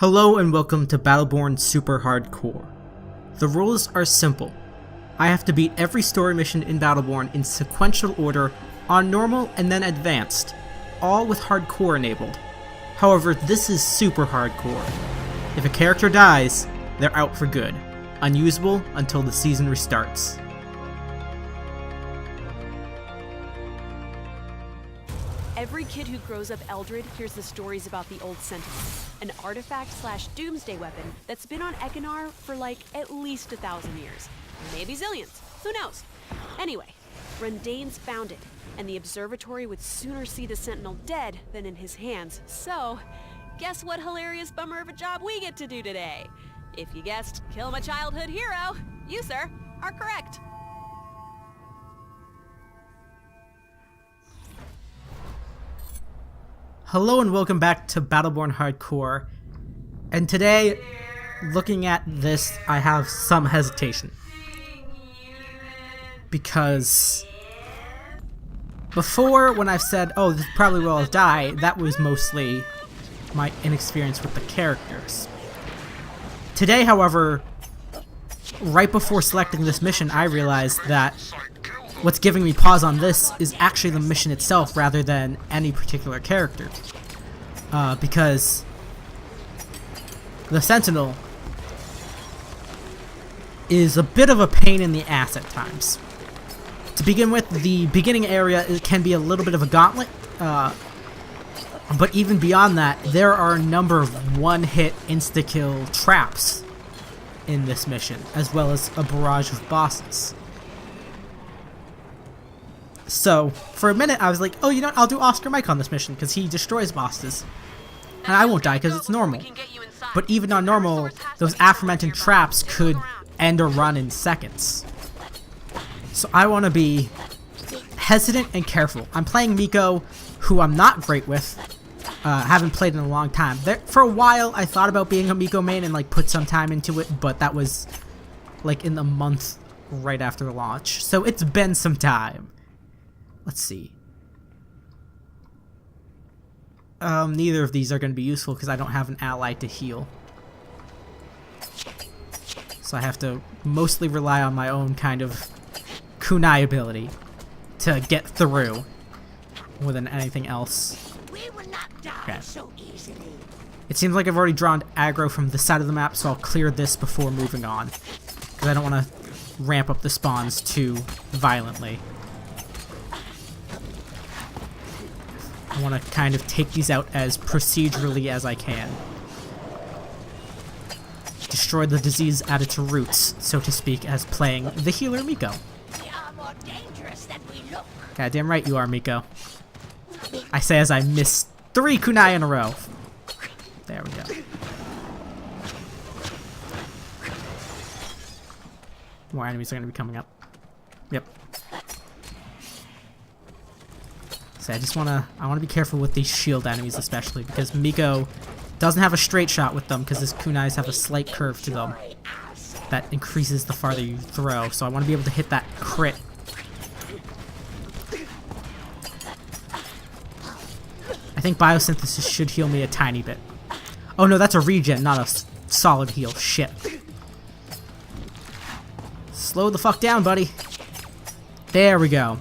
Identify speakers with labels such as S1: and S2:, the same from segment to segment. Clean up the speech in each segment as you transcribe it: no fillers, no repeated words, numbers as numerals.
S1: Hello and welcome to Battleborn Super Hardcore. The rules are simple. I have to beat every story mission in Battleborn in sequential order on normal and then advanced, all with hardcore enabled. However, this is super hardcore. If a character dies, they're out for good, unusable until the season restarts.
S2: Every kid who grows up Eldred hears the stories about the Old Sentinel, an artifact/doomsday weapon that's been on Ekkunar for like at least 1,000 years. Maybe zillions, who knows? Anyway, Rendain's found it, and the observatory would sooner see the Sentinel dead than in his hands, so guess what hilarious bummer of a job we get to do today? If you guessed, kill my childhood hero, you, sir, are correct.
S1: Hello and welcome back to Battleborn Hardcore, and today, looking at this, I have some hesitation. Because before, when I've said, oh, this probably will die, that was mostly my inexperience with the characters. Today, however, right before selecting this mission, I realized that what's giving me pause on this is actually the mission itself rather than any particular character. Because the Sentinel is a bit of a pain in the ass at times. To begin with, the beginning area can be a little bit of a gauntlet, but even beyond that, there are a number of one-hit insta-kill traps in this mission, as well as a barrage of bosses. So, for a minute I was like, oh, you know what, I'll do Oscar Mike on this mission, because he destroys bosses. And I won't die, because it's normal. But even on normal, those aforementioned traps could end a run in seconds. So I want to be hesitant and careful. I'm playing Miko, who I'm not great with. Haven't played in a long time. For a while, I thought about being a Miko main and like put some time into it, but that was like in the month right after the launch. So it's been some time. Let's see. Neither of these are going to be useful because I don't have an ally to heal. So I have to mostly rely on my own kind of kunai ability to get through more than anything else. Okay. It seems like I've already drawn aggro from the side of the map, so I'll clear this before moving on. Because I don't want to ramp up the spawns too violently. I want to kind of take these out as procedurally as I can. Destroy the disease at its roots, so to speak, as playing the healer Miko. Goddamn right you are, Miko. I say as I miss 3 kunai in a row. There we go. More enemies are going to be coming up. Yep. So I want to be careful with these shield enemies especially, because Miko doesn't have a straight shot with them because his kunais have a slight curve to them that increases the farther you throw, so I want to be able to hit that crit. I think biosynthesis should heal me a tiny bit. Oh no, that's a regen, not a solid heal. Shit. Slow the fuck down, buddy. There we go.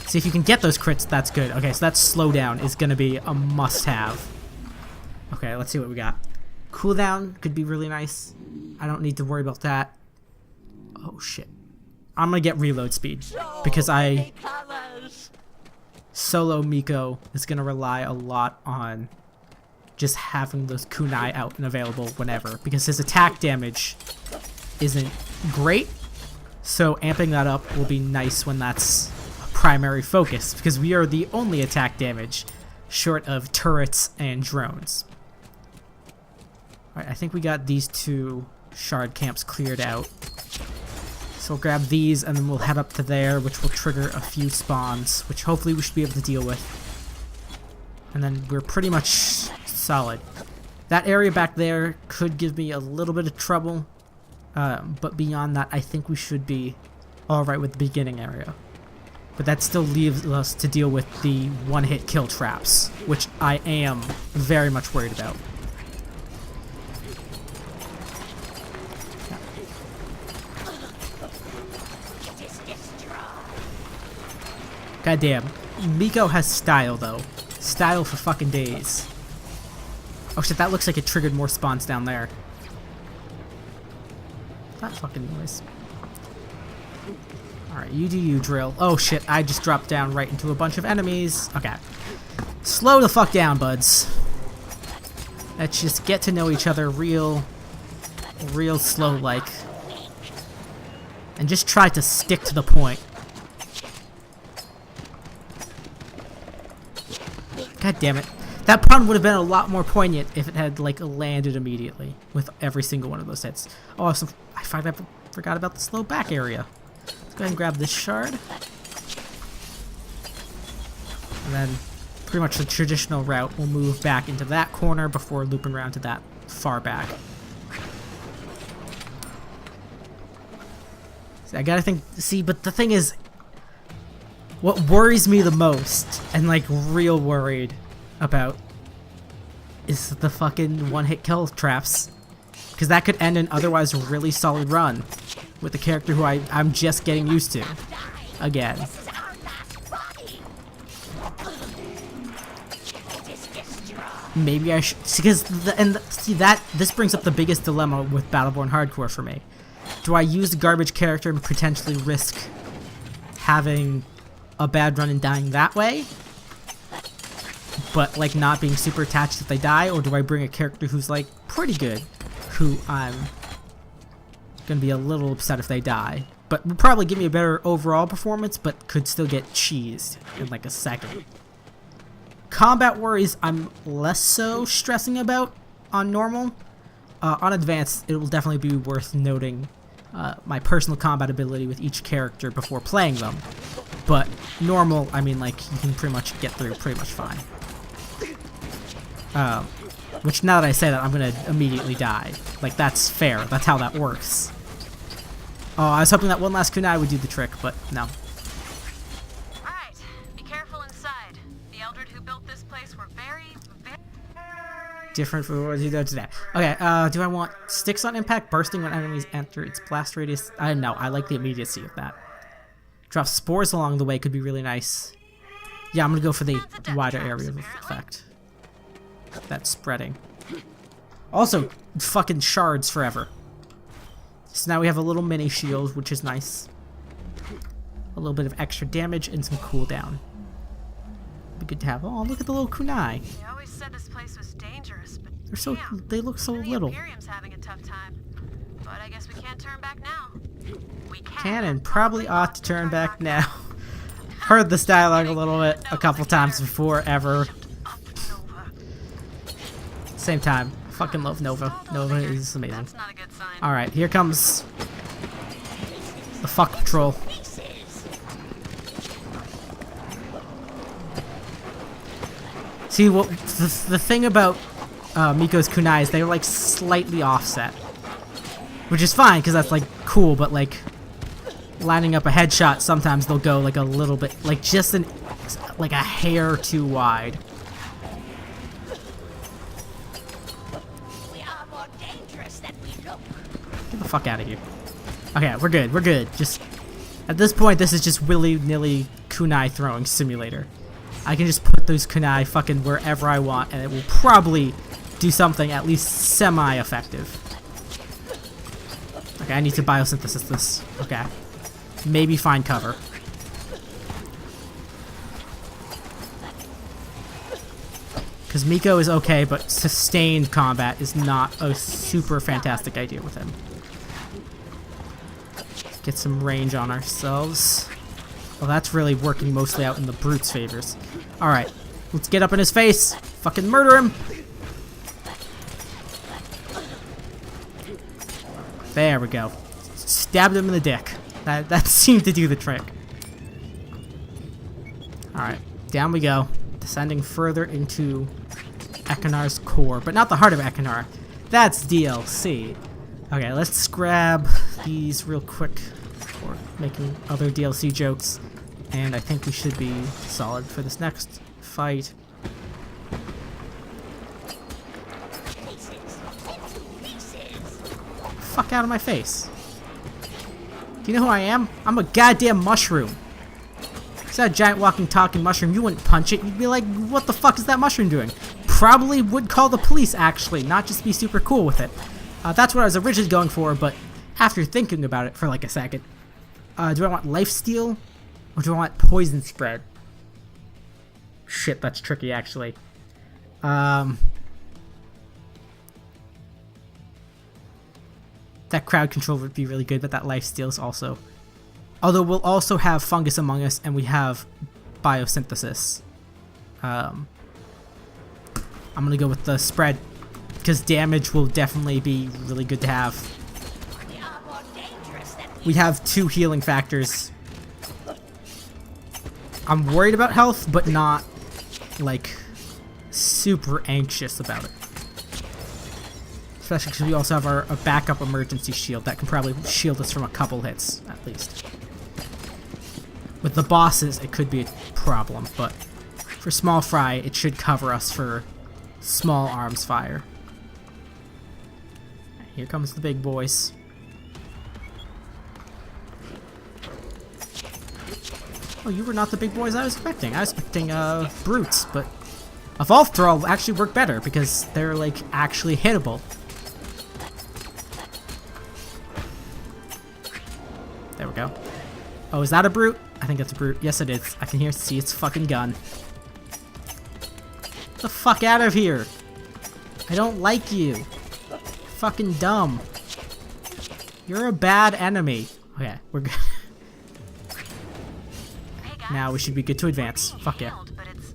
S1: See if you can get those crits, that's good. Okay, so that slowdown is going to be a must-have. Okay, let's see what we got. Cooldown could be really nice. I don't need to worry about that. Oh, shit. I'm going to get reload speed, because solo Miko is going to rely a lot on just having those kunai out and available whenever, because his attack damage isn't great, so amping that up will be nice when that's primary focus, because we are the only attack damage short of turrets and drones. Alright, I think we got these 2 shard camps cleared out. So we'll grab these and then we'll head up to there, which will trigger a few spawns, which hopefully we should be able to deal with. And then we're pretty much solid. That area back there could give me a little bit of trouble, but beyond that I think we should be alright with the beginning area. But that still leaves us to deal with the one-hit kill traps, which I am very much worried about. Goddamn. Miko has style, though. Style for fucking days. Oh shit, that looks like it triggered more spawns down there. That fucking noise. Alright, you do you, drill. Oh shit, I just dropped down right into a bunch of enemies. Okay. Slow the fuck down, buds. Let's just get to know each other real slow-like. And just try to stick to the point. God damn it. That pun would have been a lot more poignant if it had, like, landed immediately with every single one of those hits. Oh, so I forgot about the slow back area. Let's go ahead and grab this shard. And then pretty much the traditional route will move back into that corner before looping around to that far back. See, I gotta think, but the thing is, what worries me the most, and like real worried about, is the fucking one-hit kill traps. Because that could end an otherwise really solid run with a character who I'm just getting used to. Again. Maybe I should, because this brings up the biggest dilemma with Battleborn Hardcore for me. Do I use the garbage character and potentially risk having a bad run and dying that way, but like not being super attached if they die, or do I bring a character who's like pretty good, who I'm gonna be a little upset if they die, but will probably give me a better overall performance, but could still get cheesed in like a second. Combat worries I'm less so stressing about on normal. On advanced, it will definitely be worth noting my personal combat ability with each character before playing them. But normal, I mean, like, you can pretty much get through pretty much fine. Which, now that I say that, I'm gonna immediately die. Like, that's fair. That's how that works. Oh, I was hoping that one last kunai would do the trick, but no.
S2: Alright, be careful inside. The Eldred who built this place were very
S1: different from what you do today. Okay, do I want sticks on impact, bursting when enemies enter its blast radius? I don't know, I like the immediacy of that. Drop spores along the way could be really nice. Yeah, I'm gonna go for the wider area of effect. That's spreading. Also, fucking shards forever. So now we have a little mini shield, which is nice. A little bit of extra damage and some cooldown. Be good to have. Oh, look at the little kunai.
S2: They always said this place was dangerous, but
S1: They're so they look so little.
S2: The Imperium's having a tough time. But I guess we can't turn back now. We
S1: Can and probably ought to turn back now. Heard this dialogue a little bit a couple times before, ever. Same time. Fucking love Nova. Nova is amazing. Alright, here comes the fuck patrol. See, what the thing about Miko's kunai is they're like slightly offset, which is fine because that's like cool. But like lining up a headshot, sometimes they'll go like a little bit, like just like a hair too wide.
S3: We are more dangerous than we look.
S1: Get the fuck out of here. Okay, we're good. We're good. Just at this point, this is just willy-nilly kunai throwing simulator. I can just put those kunai fucking wherever I want, and it will probably do something at least semi-effective. Okay, I need to biosynthesis this. Okay. Maybe find cover. Because Miko is okay, but sustained combat is not a super fantastic idea with him. Let's get some range on ourselves. Well, that's really working mostly out in the Brute's favors. Alright, let's get up in his face. Fucking murder him. There we go. Stabbed him in the dick. That seemed to do the trick. Alright, down we go. Descending further into Ekkunar's core. But not the heart of Ekkunar. That's DLC. Okay, let's grab these real quick. For making other DLC jokes, and I think we should be solid for this next fight. Fuck out of my face. Do you know who I am? I'm a goddamn mushroom. It's that giant walking talking mushroom. You wouldn't punch it. You'd be like, what the fuck is that mushroom doing? Probably would call the police, actually, not just be super cool with it. That's what I was originally going for, but after thinking about it for like a second, do I want lifesteal or do I want poison spread? Shit, that's tricky, actually. That crowd control would be really good, but that lifesteal is also... Although we'll also have Fungus Among Us, and we have Biosynthesis. I'm gonna go with the spread, because damage will definitely be really good to have. We have 2 healing factors. I'm worried about health, but not, like, super anxious about it. Especially because we also have a backup emergency shield that can probably shield us from a couple hits, at least. With the bosses, it could be a problem, but for small fry, it should cover us for small arms fire. Here comes the big boys. Oh, you were not the big boys I was expecting. I was expecting brutes, but Evolve Throw will actually work better because they're like actually hittable. There we go. Oh, is that a brute? I think that's a brute. Yes, it is. I can see its fucking gun. Get the fuck out of here! I don't like you. You're fucking dumb. You're a bad enemy. Okay, we're good. Now we should be good to advance. Fuck yeah.
S3: But it's